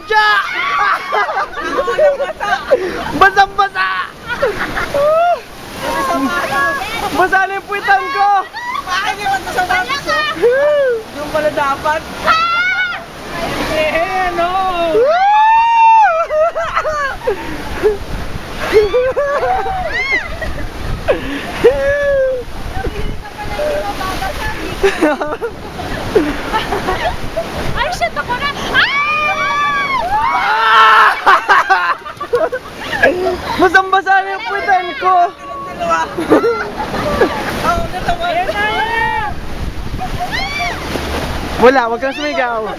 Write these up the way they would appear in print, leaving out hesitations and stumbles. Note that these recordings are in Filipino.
Atcha! Basang-basa! Basa na yung puwitan ko! Bakit naman ito sa batis? Yung pala dapat. Eh, ano? Ay, shit ako na! Basang-basa na yung puwitan ko! Dalawa. Oo, dalawa. Ayan na! Wala, wag kang sumigaw.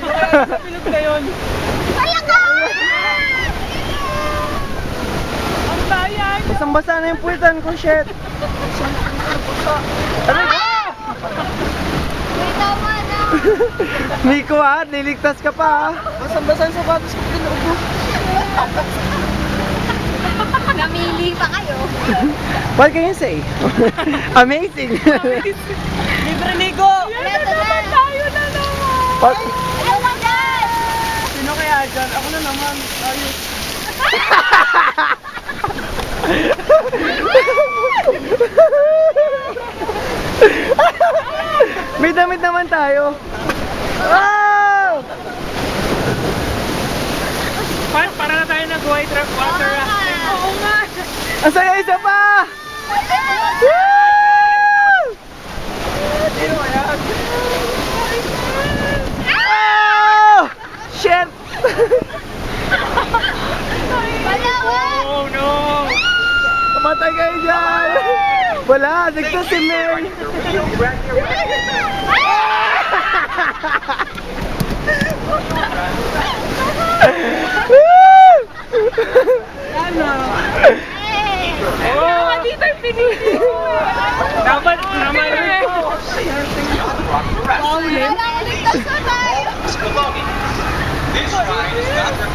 Pilog na yun. Kaya ka! Ang bayan! Basang-basa na yung puwitan ko, shit. Aray ko! May tama na! Miko ha, niligtas ka pa ha. Basang-basang sapatos ko pinuubo. Namili pa kayo. What can you say? Amazing! Libre ligo! Ito na! Tayo na naman! What? Ayaw ka dyan! Sino kaya dyan? Ako na naman. Ayos. May damit naman tayo. Wow! Para na tayo nag-white rock water rafting. Oo nga! Ang saya, isa pa! Woo! Sino kaya? Oh! Shit! Wala, wala! Oh no! Kamatay kayo dyan! Wala, nagto si Mary. Ano? Eh! Oh! Dito yung pinili ko! Dapat naman ito! Wala, ligtas na tayo! This ride is not for